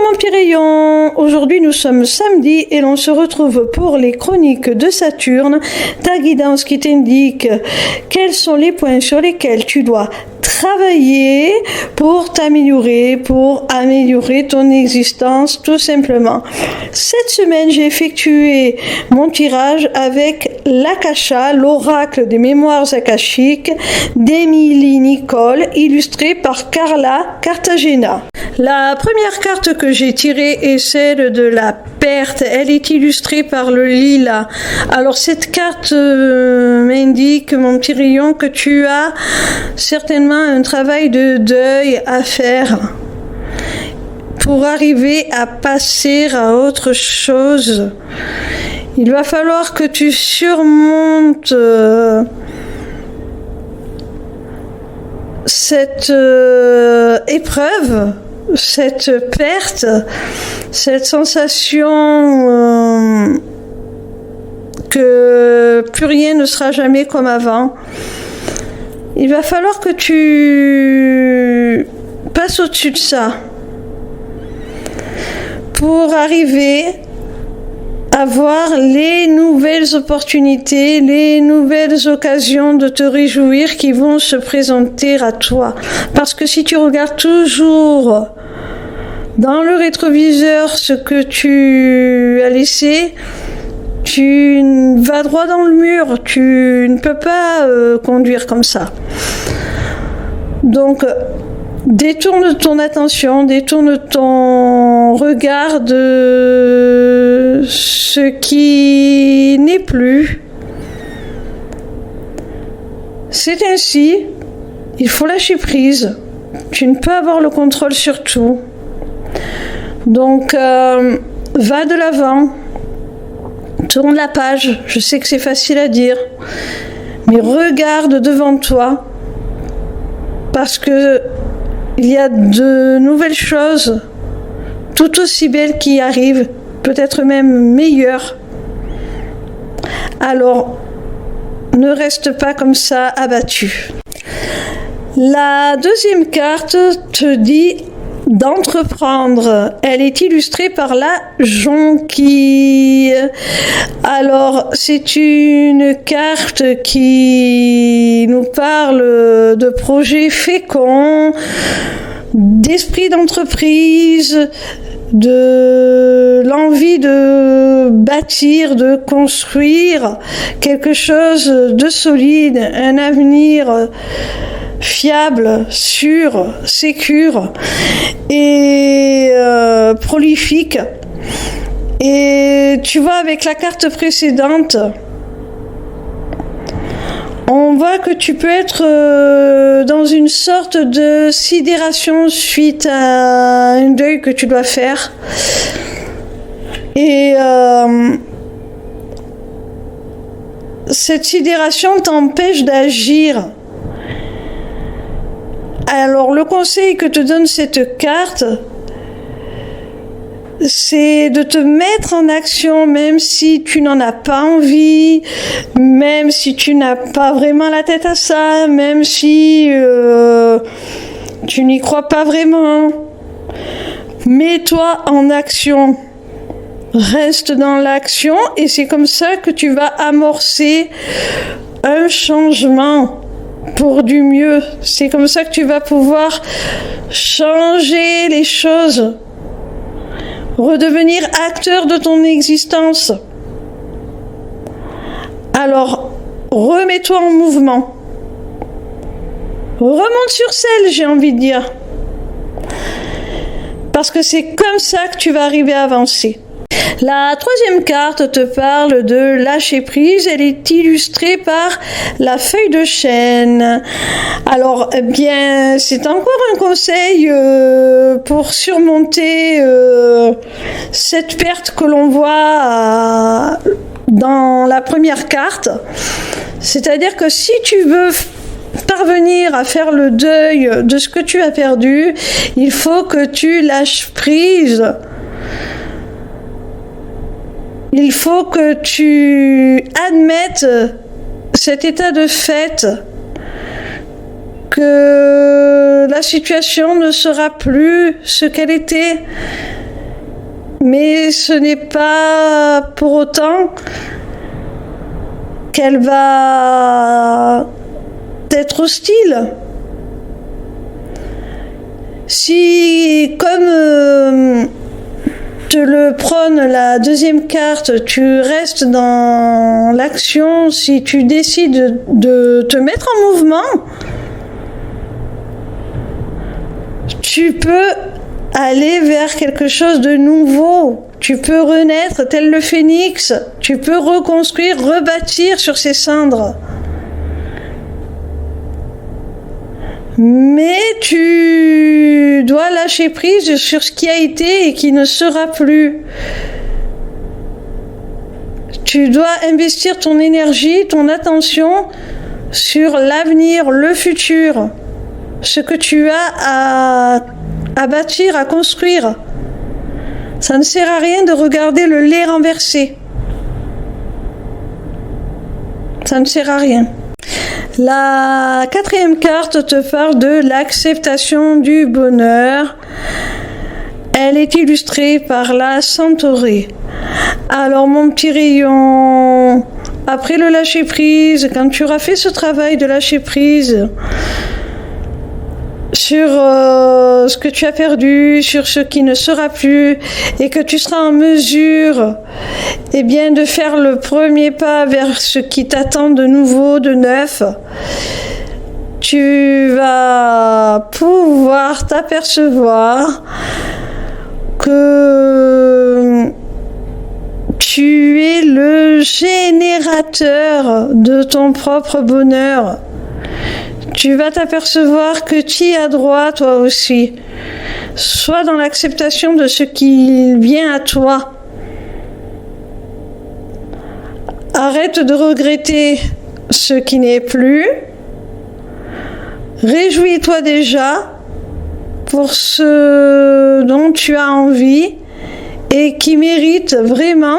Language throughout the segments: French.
mon petit rayon, aujourd'hui nous sommes samedi et l'on se retrouve pour les chroniques de Saturne, ta guidance qui t'indique quels sont les points sur lesquels tu dois travailler pour t'améliorer, pour améliorer ton existence tout simplement. Cette semaine, j'ai effectué mon tirage avec l'Akasha, l'oracle des mémoires akashiques d'Émilie Nicole, illustré par Carla Cartagena. La première carte que j'ai tirée est celle de la perte. Elle est illustrée par le lilas. Alors cette carte m'indique, mon petit rayon, que tu as certainement un travail de deuil à faire pour arriver à passer à autre chose. Il va falloir que tu surmontes cette épreuve, cette perte, cette sensation que plus rien ne sera jamais comme avant. Il va falloir que tu passes au-dessus de ça pour arriver à voir les nouvelles opportunités, les nouvelles occasions de te réjouir qui vont se présenter à toi. Parce que si tu regardes toujours dans le rétroviseur ce que tu as laissé, tu vas droit dans le mur, tu ne peux pas conduire comme ça. Donc, détourne ton attention, détourne ton regard de ce qui n'est plus. C'est ainsi, il faut lâcher prise. Tu ne peux avoir le contrôle sur tout. Donc, va de l'avant. Tourne la page, je sais que c'est facile à dire, mais regarde devant toi, parce que il y a de nouvelles choses, tout aussi belles qui arrivent, peut-être même meilleures. Alors, ne reste pas comme ça abattu. La deuxième carte te dit d'entreprendre. Elle est illustrée par la jonquille. Alors, c'est une carte qui nous parle de projets féconds, d'esprit d'entreprise, de l'envie de bâtir, de construire quelque chose de solide, un avenir fiable, sûr, sécure et prolifique. Et tu vois, avec la carte précédente, on voit que tu peux être dans une sorte de sidération suite à un deuil que tu dois faire. Et cette sidération t'empêche d'agir. Alors, le conseil que te donne cette carte, c'est de te mettre en action, même si tu n'en as pas envie, même si tu n'as pas vraiment la tête à ça, même si tu n'y crois pas vraiment. Mets-toi en action. Reste dans l'action et c'est comme ça que tu vas amorcer un changement pour du mieux. C'est comme ça que tu vas pouvoir changer les choses, redevenir acteur de ton existence. Alors, remets-toi en mouvement. Remonte sur selle, j'ai envie de dire. Parce que c'est comme ça que tu vas arriver à avancer. La troisième carte te parle de lâcher prise. Elle est illustrée par la feuille de chêne. Alors, eh bien, c'est encore un conseil pour surmonter cette perte que l'on voit dans la première carte. C'est-à-dire que si tu veux parvenir à faire le deuil de ce que tu as perdu, il faut que tu lâches prise. Il faut que tu admettes cet état de fait, que la situation ne sera plus ce qu'elle était Mais ce n'est pas pour autant qu'elle va être hostile. Si, comme te le prône la deuxième carte, tu restes dans l'action, si tu décides de te mettre en mouvement, tu peux aller vers quelque chose de nouveau. Tu peux renaître tel le phénix. Tu peux reconstruire, rebâtir sur ces cendres. Mais tu dois lâcher prise sur ce qui a été et qui ne sera plus. Tu dois investir ton énergie, ton attention sur l'avenir, le futur. Ce que tu as à bâtir, à construire. Ça ne sert à rien de regarder le lait renversé. Ça ne sert à rien. La quatrième carte te parle de l'acceptation du bonheur. Elle est illustrée par la centaurée. Alors mon petit rayon, après le lâcher prise, quand tu auras fait ce travail de lâcher prise sur ce que tu as perdu, sur ce qui ne sera plus, et que tu seras en mesure de faire le premier pas vers ce qui t'attend de nouveau, de neuf, tu vas pouvoir t'apercevoir que tu es le générateur de ton propre bonheur. Tu vas t'apercevoir que tu y as droit toi aussi. Sois dans l'acceptation de ce qui vient à toi. Arrête de regretter ce qui n'est plus. Réjouis-toi déjà pour ce dont tu as envie et qui mérite vraiment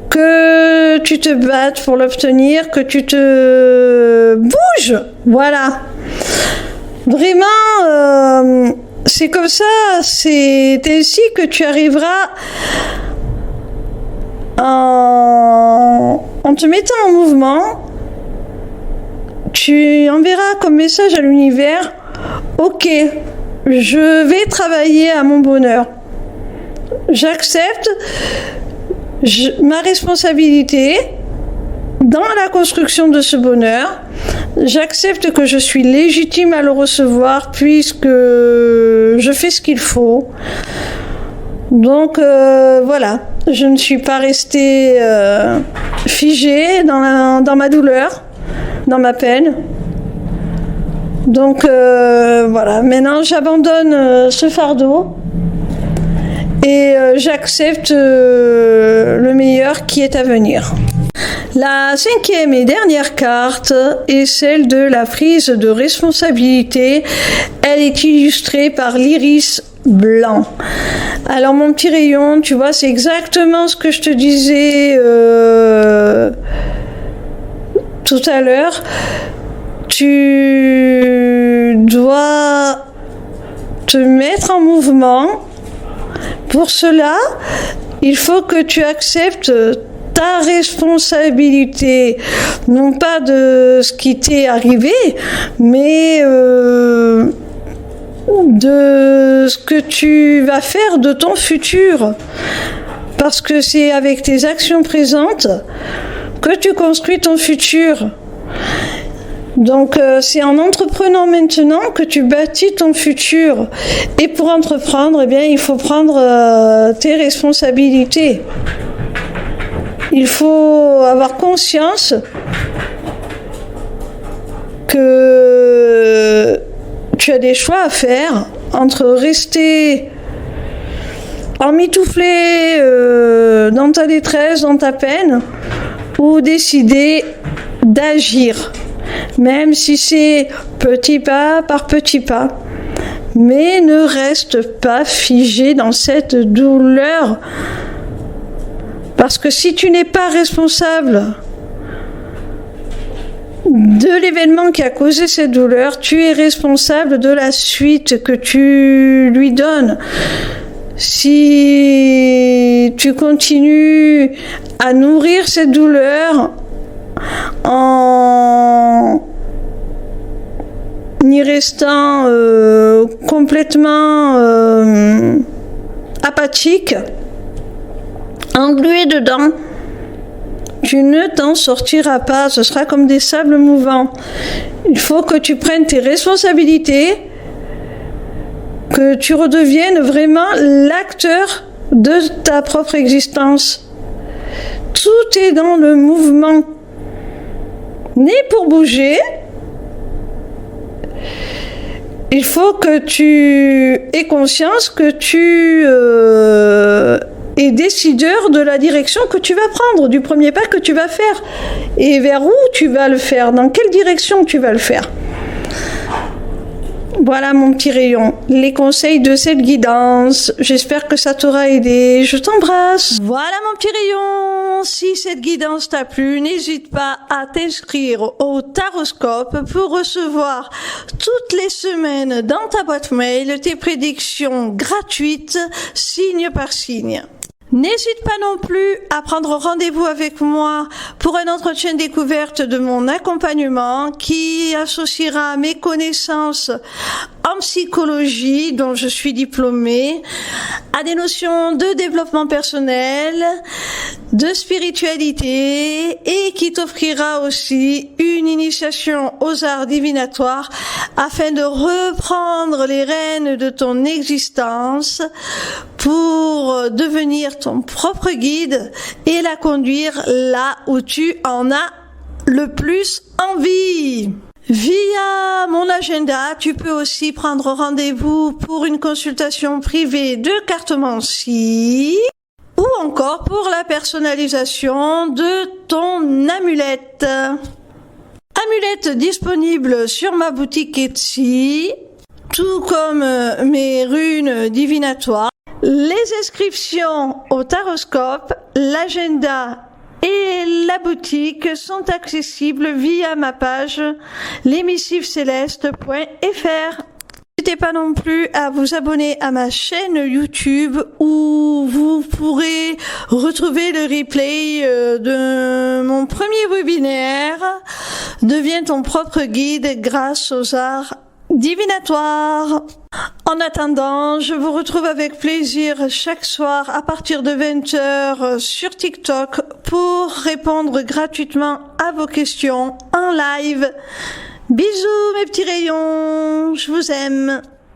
que tu te battes pour l'obtenir, que tu te bouges. Voilà. Vraiment, c'est comme ça, c'est ainsi que tu arriveras en te mettant en mouvement. Tu enverras comme message à l'univers: ok, je vais travailler à mon bonheur. J'accepte ma responsabilité dans la construction de ce bonheur. J'accepte que je suis légitime à le recevoir puisque je fais ce qu'il faut. Donc voilà, je ne suis pas restée figée dans ma douleur, dans ma peine. Donc voilà, maintenant j'abandonne ce fardeau et j'accepte le meilleur qui est à venir. La cinquième et dernière carte est celle de la prise de responsabilité. Elle est illustrée par l'iris blanc. Alors mon petit rayon, tu vois, c'est exactement ce que je te disais tout à l'heure. Tu dois te mettre en mouvement. Pour cela, il faut que tu acceptes ta responsabilité, non pas de ce qui t'est arrivé, mais de ce que tu vas faire de ton futur. Parce que c'est avec tes actions présentes que tu construis ton futur. Donc c'est en entreprenant maintenant que tu bâtis ton futur. Et pour entreprendre, il faut prendre tes responsabilités. Il faut avoir conscience que tu as des choix à faire entre rester emmitouflé dans ta détresse, dans ta peine, ou décider d'agir. Même si c'est petit pas par petit pas. Mais ne reste pas figé dans cette douleur. Parce que si tu n'es pas responsable de l'événement qui a causé cette douleur, tu es responsable de la suite que tu lui donnes. Si tu continues à nourrir cette douleur en y restant complètement apathique, englué dedans, tu ne t'en sortiras pas, ce sera comme des sables mouvants. Il faut que tu prennes tes responsabilités, que tu redeviennes vraiment l'acteur de ta propre existence. Tout est dans le mouvement. Né pour bouger, il faut que tu aies conscience que tu es décideur de la direction que tu vas prendre, du premier pas que tu vas faire et vers où tu vas le faire, dans quelle direction tu vas le faire. Voilà mon petit rayon, les conseils de cette guidance. J'espère que ça t'aura aidé. Je t'embrasse. Voilà mon petit rayon. Si cette guidance t'a plu, n'hésite pas à t'inscrire au Taroscope pour recevoir toutes les semaines dans ta boîte mail tes prédictions gratuites, signe par signe. N'hésite pas non plus à prendre rendez-vous avec moi pour un entretien découverte de mon accompagnement qui associera mes connaissances en psychologie, dont je suis diplômée, à des notions de développement personnel, de spiritualité et qui t'offrira aussi une initiation aux arts divinatoires afin de reprendre les rênes de ton existence pour devenir ton propre guide et la conduire là où tu en as le plus envie. Via mon agenda, tu peux aussi prendre rendez-vous pour une consultation privée de cartomancie ou encore pour la personnalisation de ton amulette. Amulette disponible sur ma boutique Etsy, tout comme mes runes divinatoires. Les inscriptions au Taroscope, l'agenda et la boutique sont accessibles via ma page lesmissivescélestes.fr. N'hésitez pas non plus à vous abonner à ma chaîne YouTube où vous pourrez retrouver le replay de mon premier webinaire « Deviens ton propre guide grâce aux arts divinatoires ». En attendant, je vous retrouve avec plaisir chaque soir à partir de 20h sur TikTok pour répondre gratuitement à vos questions en live. Bisous mes petits rayons, je vous aime.